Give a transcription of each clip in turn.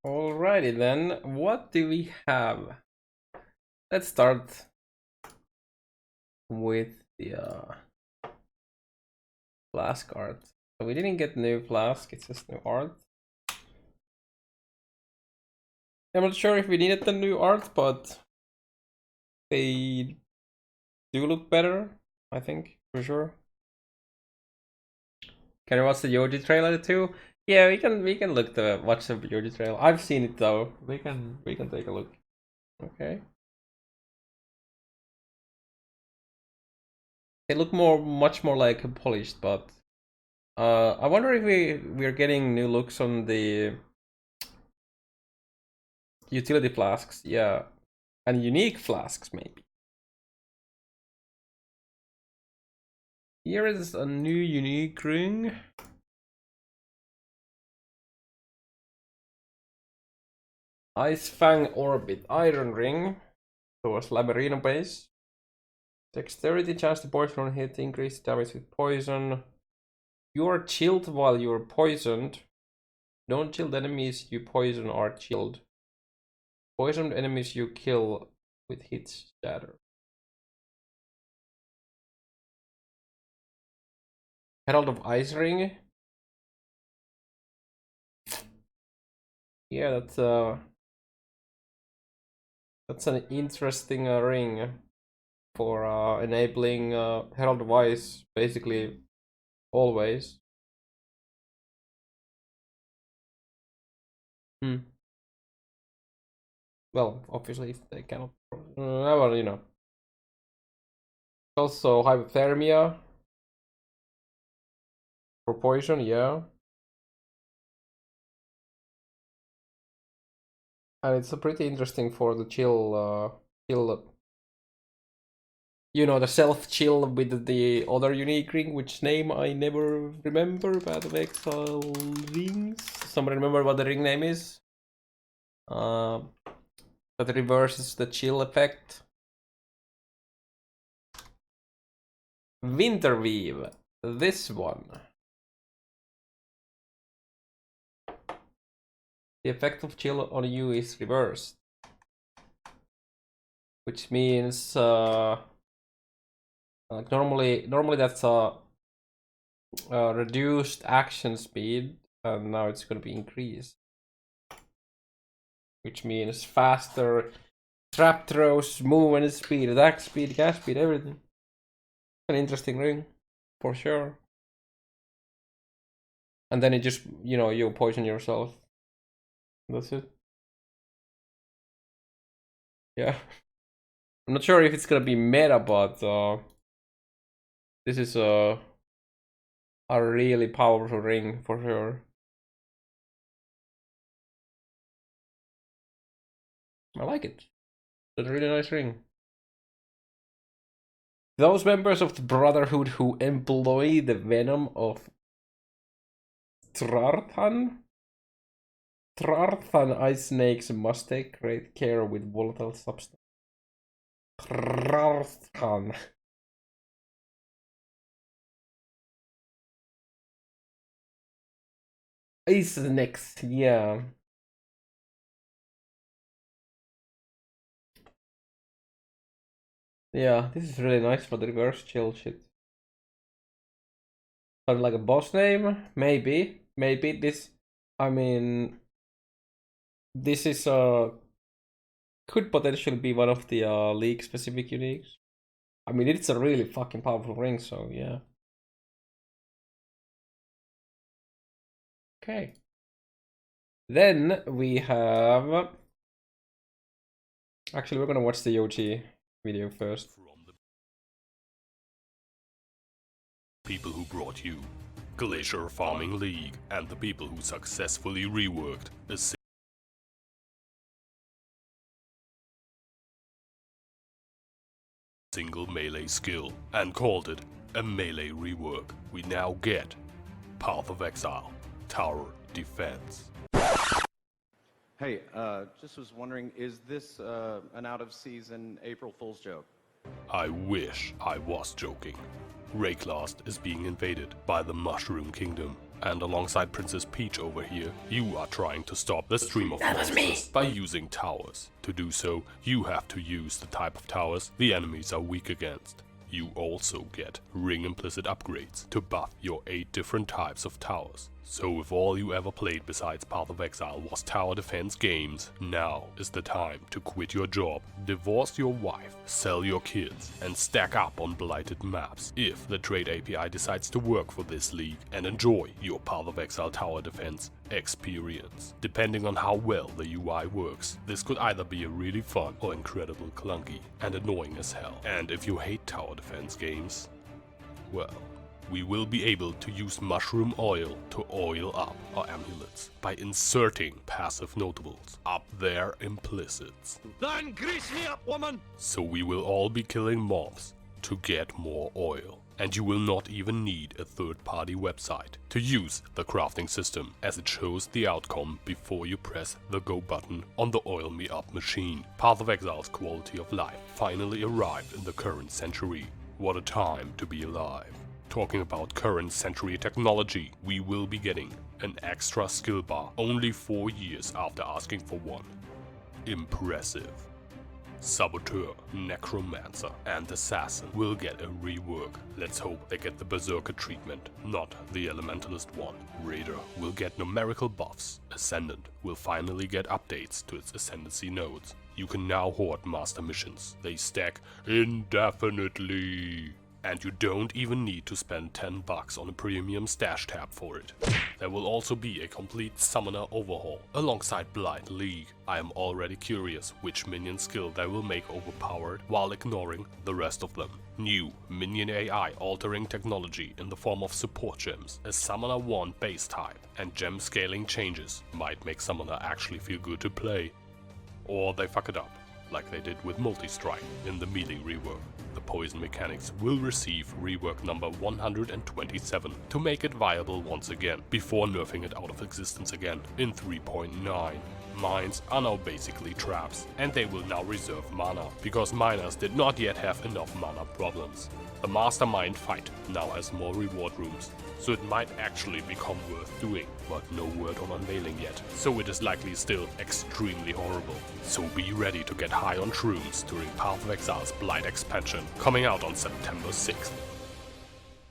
Alrighty then, what do we have? Let's start with the Flask art. So we didn't get new Flask, it's just new art. I'm not sure if we needed the new art, but they do look better, I think, for sure. Can you watch the Yoji trailer too? Yeah, we can watch the Yoji trailer. I've seen it though. We can take a look. Okay. They look much more like polished, but I wonder if we're getting new looks on the utility flasks, yeah, and unique flasks maybe. Here is a new unique ring. Icefang Orbit Iron Ring. Towards Labyrinth base. Dexterity, chance to poison on hit, increase damage with poison. You are chilled while you are poisoned. Non-chilled enemies you poison are chilled. Poisoned enemies you kill with hits shatter. Herald of Ice Ring. Yeah, that's an interesting ring for enabling Herald of Ice basically always. Well, obviously if they cannot. Well, you know. Also hypothermia for poison, yeah. And it's pretty interesting for the chill, you know, the self chill with the other unique ring, which name I never remember. Path of Exile rings. Somebody remember what the ring name is? That reverses the chill effect. Winterweave. This one. The effect of chill on you is reversed, which means like normally that's a reduced action speed, and now it's going to be increased, which means faster trap throws, movement speed, attack speed, gas speed, everything. An interesting ring, for sure. And then it just, you know, you poison yourself. That's it. Yeah. I'm not sure if it's gonna be meta, but this is a really powerful ring for sure. I like it. It's a really nice ring. Those members of the Brotherhood who employ the venom of Trarthan ice snakes must take great care with volatile substance. Trarthan. Ice snakes, yeah. Yeah, this is really nice for the reverse chill shit. But like a boss name? Maybe. Maybe this, I mean, this is could potentially be one of the league specific uniques. I mean, it's a really fucking powerful ring, so yeah. Okay. Then we have, actually we're gonna watch the Yoji video first. People who brought you Glacier Farming League, and the people who successfully reworked a single melee skill and called it a melee rework. We now get Path of Exile, Tower Defense. Hey, just was wondering, is this an out-of-season April Fool's joke? I wish I was joking. Rayclast is being invaded by the Mushroom Kingdom. And alongside Princess Peach over here, you are trying to stop the stream of monsters by using towers. To do so, you have to use the type of towers the enemies are weak against. You also get ring implicit upgrades to buff your 8 different types of towers. So if all you ever played besides Path of Exile was tower defense games, now is the time to quit your job, divorce your wife, sell your kids, and stack up on blighted maps if the trade API decides to work for this league and enjoy your Path of Exile tower defense experience. Depending on how well the UI works, this could either be a really fun or incredibly clunky and annoying as hell. And if you hate tower defense games, well, we will be able to use mushroom oil to oil up our amulets by inserting passive notables up their implicits. Then grease me up, woman! So we will all be killing mobs to get more oil. And you will not even need a third-party website to use the crafting system, as it shows the outcome before you press the go button on the Oil Me Up machine. Path of Exile's quality of life finally arrived in the current century. What a time to be alive. Talking about current century technology, we will be getting an extra skill bar only 4 years after asking for one. Impressive. Saboteur, Necromancer and Assassin will get a rework. Let's hope they get the Berserker treatment, not the Elementalist one. Raider will get numerical buffs. Ascendant will finally get updates to its Ascendancy nodes. You can now hoard master missions. They stack indefinitely. And you don't even need to spend $10 on a premium stash tab for it. There will also be a complete summoner overhaul alongside Blight League. I am already curious which minion skill they will make overpowered while ignoring the rest of them. New minion AI altering technology in the form of support gems, a summoner 1 base type, and gem scaling changes might make summoner actually feel good to play. Or they fuck it up, like they did with Multi-Strike in the melee rework. The poison mechanics will receive rework number 127 to make it viable once again, before nerfing it out of existence again in 3.9. Mines are now basically traps, and they will now reserve mana, because miners did not yet have enough mana problems. The mastermind fight now has more reward rooms, so it might actually become worth doing, but no word on unveiling yet, so it is likely still extremely horrible. So be ready to get high on shrooms during Path of Exile's Blight expansion, coming out on September 6th.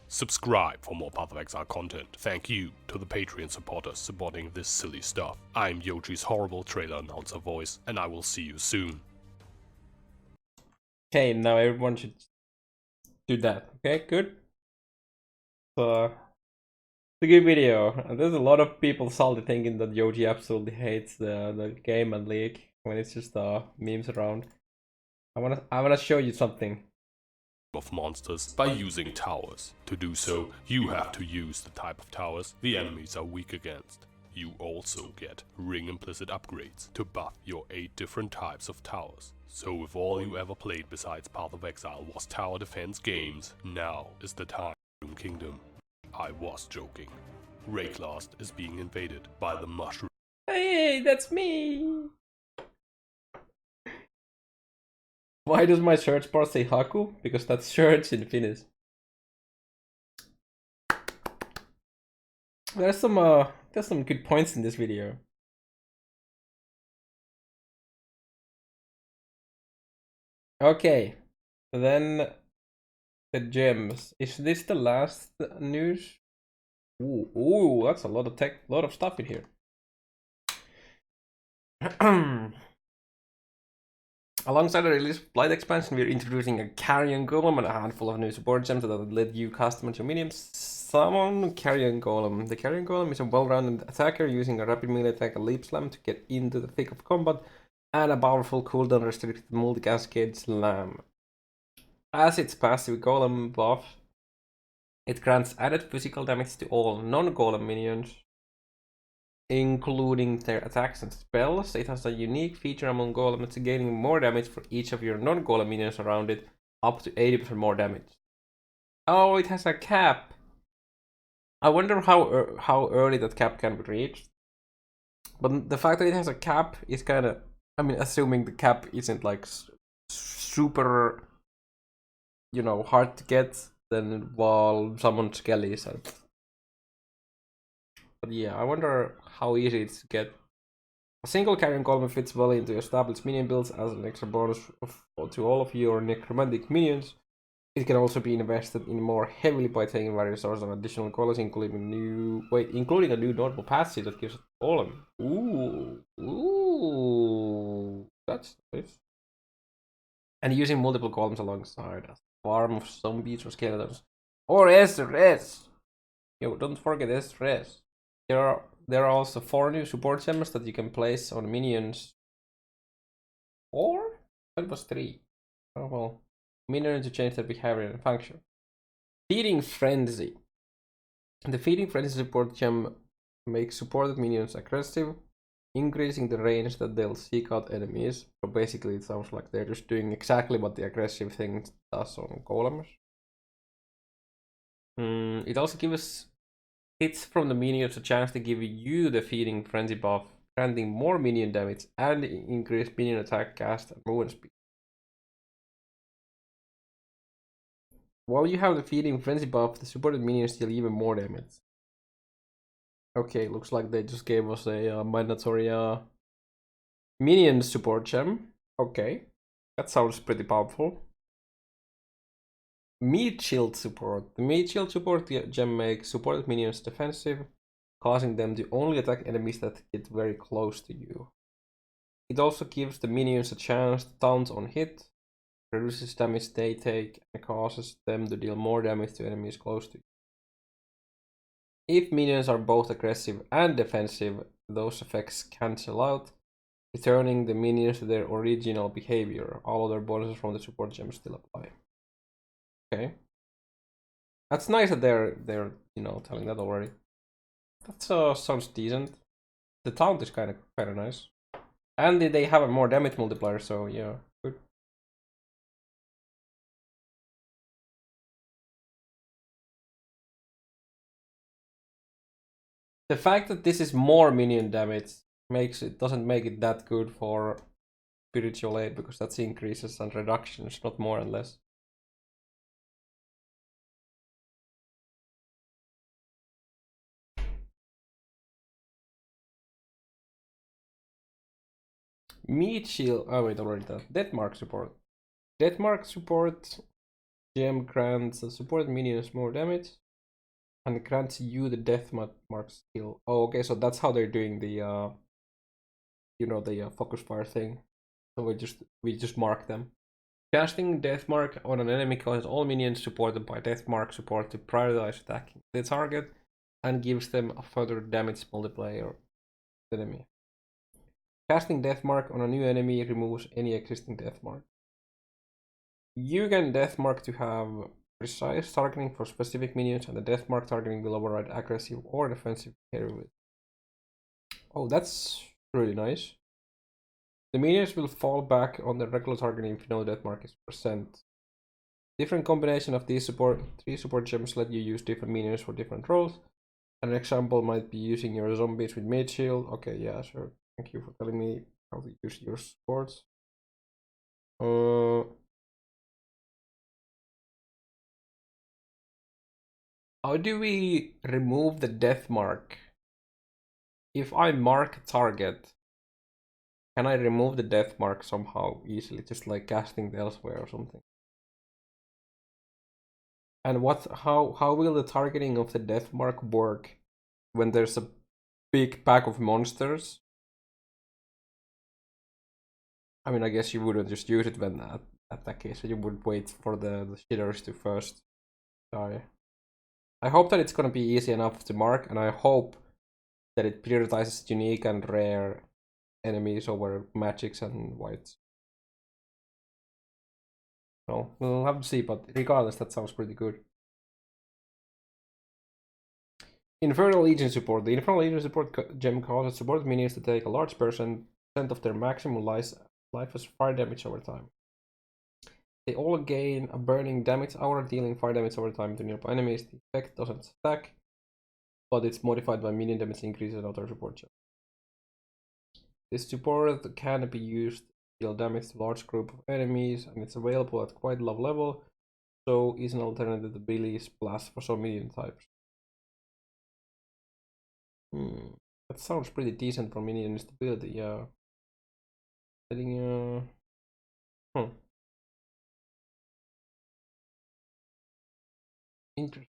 Subscribe for more Path of Exile content. Thank you to the Patreon supporters supporting this silly stuff. I'm Yoji's horrible trailer announcer voice, and I will see you soon. Okay, now everyone should do that. Okay, good. So, it's a good video. And there's a lot of people salty thinking that Yoji absolutely hates the game and league when it's just memes around. I wanna show you something. Of monsters by using towers. To do so, you have to use the type of towers the enemies are weak against. You also get ring implicit upgrades to buff your 8 different types of towers. So if all you ever played besides Path of Exile was tower defense games, now is the time. Kingdom. I was joking. Rayclast is being invaded by the mushroom. Hey, that's me! Why does my search bar say Haku? Because that's search in Finnish. There's some good points in this video. Okay, then the gems. Is this the last news? Ooh, that's a lot of lot of stuff in here. Alongside the release of Blight expansion, we're introducing a Carrion Golem and a handful of new support gems that will let you custom your minions. Summon Carrion Golem. The Carrion Golem is a well-rounded attacker using a rapid melee attack and leap slam to get into the thick of combat, and a powerful cooldown restricted multi-cascade slam. As its passive Golem buff, it grants added physical damage to all non-Golem minions, including their attacks and spells. It has a unique feature among golems, gaining more damage for each of your non-golem minions around it, up to 80% more damage. Oh, it has a cap. I wonder how early that cap can be reached. But the fact that it has a cap is kind of, I mean, assuming the cap isn't like super, you know, hard to get, then while someone skellies. But yeah, I wonder how easy it's to get. A single carrying column fits well into established minion builds as an extra bonus to all of your necromantic minions. It can also be invested in more heavily by taking various sources of additional colors, including a new normal passive that gives a column. Ooh, that's nice. And using multiple columns alongside a farm of zombies or skeletons. Or S. Yo, don't forget S. There are also 4 new support gems that you can place on minions. 4? That was 3. Oh well. Minion to change their behavior and function. Feeding Frenzy. The Feeding Frenzy support gem makes supported minions aggressive, increasing the range that they'll seek out enemies. So basically it sounds like they're just doing exactly what the aggressive thing does on golems. It also gives hits from the minions a chance to give you the Feeding Frenzy buff, granting more minion damage and increased minion attack, cast, and movement speed. While you have the Feeding Frenzy buff, the supported minions deal even more damage. Okay, looks like they just gave us a mandatory minion support gem. Okay, that sounds pretty powerful. Meat Shield support. The Meat Shield support gem makes supported minions defensive, causing them to only attack enemies that get very close to you. It also gives the minions a chance to taunt on hit, reduces damage they take, and causes them to deal more damage to enemies close to you. If minions are both aggressive and defensive, those effects cancel out, returning the minions to their original behavior. All other bonuses from the support gems still apply. Okay. That's nice that they're telling that already. That sounds decent. The taunt is kind of nice. And they have a more damage multiplier, so yeah, good. The fact that this is more minion damage doesn't make it that good for spiritual aid, because that's increases and reductions, not more and less. Meat Shield. Oh wait, already done. Deathmark support. Deathmark support gem grants the supported minions more damage, and it grants you the Deathmark skill. Oh, okay, so that's how they're doing the the focus fire thing. So we just mark them. Casting Deathmark on an enemy causes all minions supported by Deathmark support to prioritize attacking the target, and gives them a further damage multiplier enemy. Casting Deathmark on a new enemy removes any existing Deathmark. You can Deathmark to have precise targeting for specific minions, and the Deathmark targeting will override aggressive or defensive behavior. Oh, that's really nice. The minions will fall back on the regular targeting if no Deathmark is present. Different combination of these 3 support gems let you use different minions for different roles. An example might be using your zombies with Mage Shield. Okay, yeah, sure. Thank you for telling me how to use your supports. How do we remove the death mark? If I mark a target, can I remove the death mark somehow easily, just like casting it elsewhere or something? And how will the targeting of the death mark work when there's a big pack of monsters? I mean, I guess you wouldn't just use it when at that case, so you would wait for the shitters to first die. I hope that it's gonna be easy enough to mark, and I hope that it prioritizes unique and rare enemies over magics and whites. So we'll have to see, but regardless, that sounds pretty good. Infernal Legion support. The Infernal Legion support gem causes supported minions to take a large percent of their maximum life as fire damage over time. They all gain a burning damage hour, dealing fire damage over time to nearby enemies. The effect doesn't stack, but it's modified by minion damage increases and other support gem. This support can be used to deal damage to a large group of enemies, and it's available at quite low level, so is an alternative to Billy's Blast for some minion types. That sounds pretty decent for minion stability, yeah. Setting, interesting.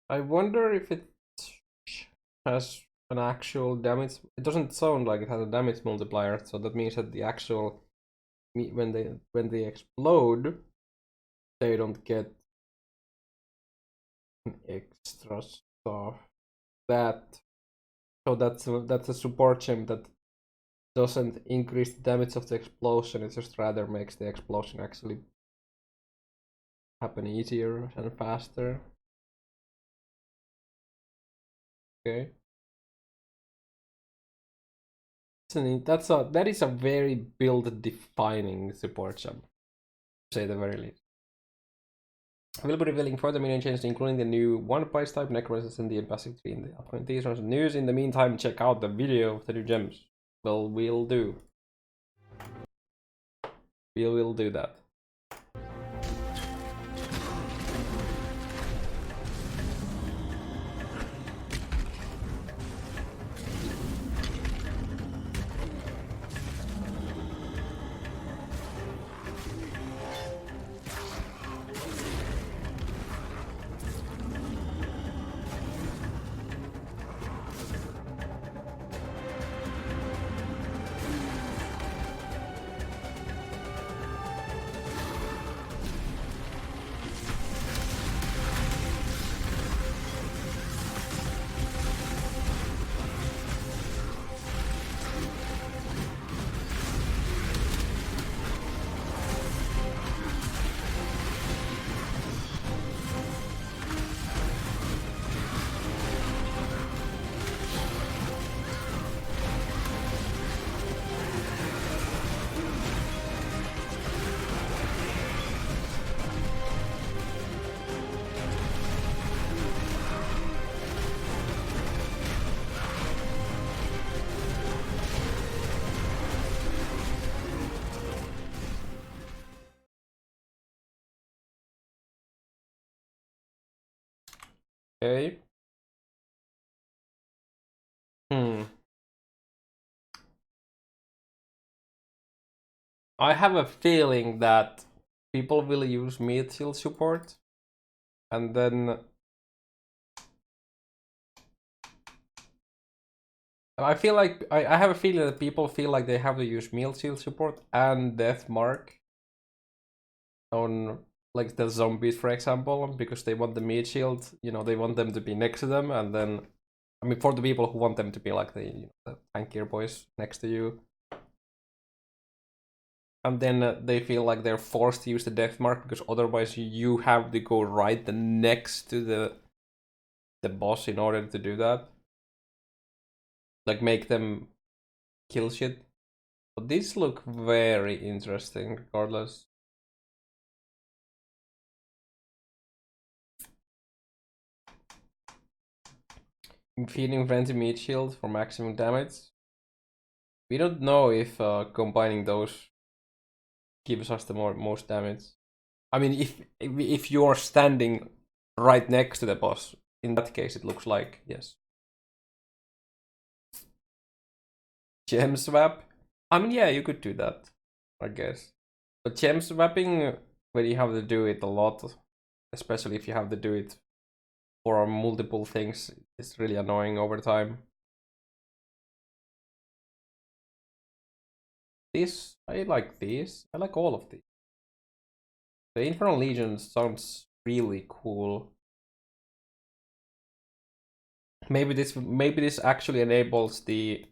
I wonder if it has an actual damage. It doesn't sound like it has a damage multiplier, so that means that the actual when they explode, they don't get extra stuff. That's a support gem that doesn't increase the damage of the explosion. It just rather makes the explosion actually happen easier and faster. Okay. That is a very build defining support gem, to say the very least. We'll be revealing further minion changes, including the new one price type necrosis and the impassive tree in the upcoming teasers and news. In the meantime, check out the video of the new gems. Well, we'll do. We will do that. Okay. I have a feeling that people will use meat shield support, and then I feel like I have a feeling that people feel like they have to use meal shield support and death mark on like the zombies, for example, because they want the meat shield. You know, they want them to be next to them, and then I mean, for the people who want them to be like the tankier boys next to you. And then they feel like they're forced to use the death mark because otherwise you have to go right next to the boss in order to do that. Like make them kill shit. But these look very interesting regardless. Feeding Frenzy Meat Shield for maximum damage. We don't know if combining those gives us the most damage. I mean, if you're standing right next to the boss, in that case it looks like, yes. Gem swap? I mean, yeah, you could do that, I guess. But gem swapping, when you have to do it a lot, especially if you have to do it for multiple things, it's really annoying over time. This, I like these. I like all of these. The Infernal Legion sounds really cool. Maybe this actually enables the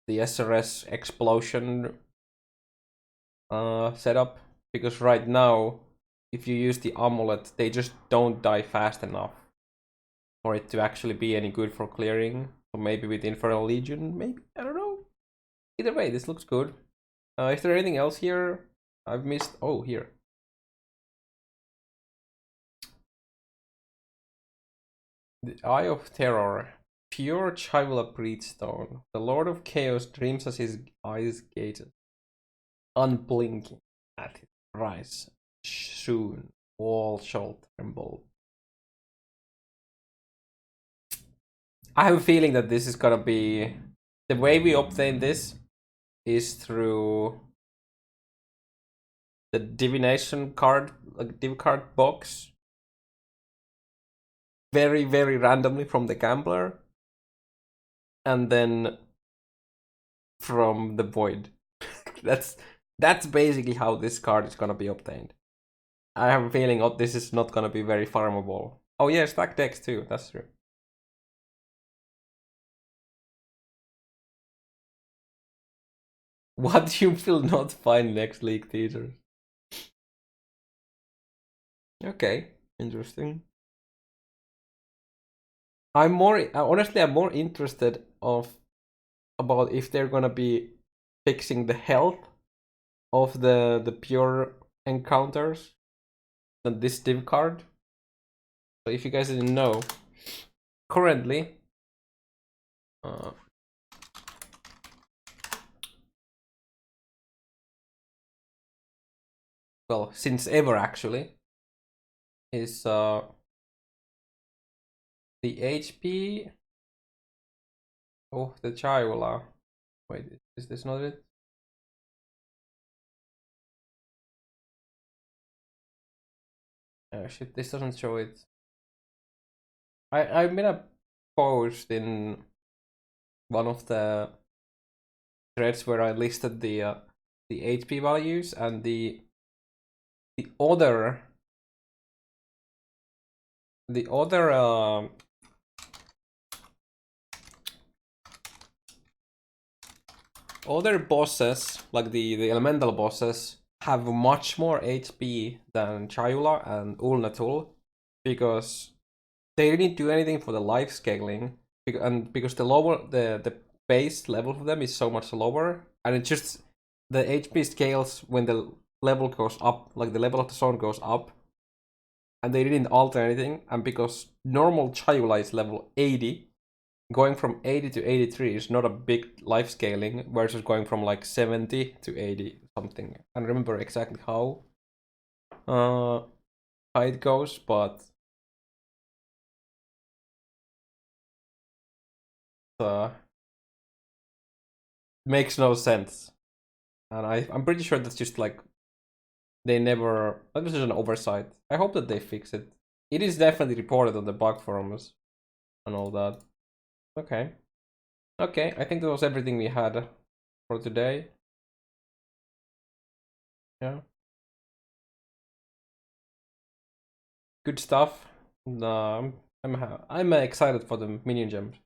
SRS explosion setup, because right now if you use the amulet they just don't die fast enough for it to actually be any good for clearing. So maybe with Infernal Legion, maybe, I don't know. Either way, this looks good. Is there anything else here I've missed? Oh, here. The Eye of Terror. Pure Chivula Breedstone. The Lord of Chaos dreams as his eyes gated. unblinking at his rise. Soon all shall tremble. I have a feeling that this is gonna be the way we obtain this is through the divination card, like div card box, very randomly from the gambler, and then from the void. that's basically how this card is gonna be obtained. I have a feeling this is not gonna be very farmable. Oh yeah, stack decks too. That's true. What you will not find next league teasers. Okay, interesting. I'm more honestly, I'm more interested about if they're gonna be fixing the health of the pure encounters than this div card. So if you guys didn't know, currently well, since ever actually, is the HP. Oh, the Chayula. Wait, is this not it? Oh shit, this doesn't show it. I made a post in one of the threads where I listed the HP values and the other other bosses, like the elemental bosses, have much more HP than Chayula and Ulnatul because they didn't do anything for the life scaling, and because the base level for them is so much lower, and it just the HP scales when the level goes up, like the level of the zone goes up, and they didn't alter anything. And because normal Chayula is level 80, going from 80 to 83 is not a big life scaling versus going from like 70 to 80 something. I don't remember exactly how it goes, but makes no sense. And I'm pretty sure that's just like they never. That was just an oversight. I hope that they fix it. It is definitely reported on the bug forums and all that. Okay. Okay, I think that was everything we had for today. Yeah. Good stuff. I'm excited for the minion gems.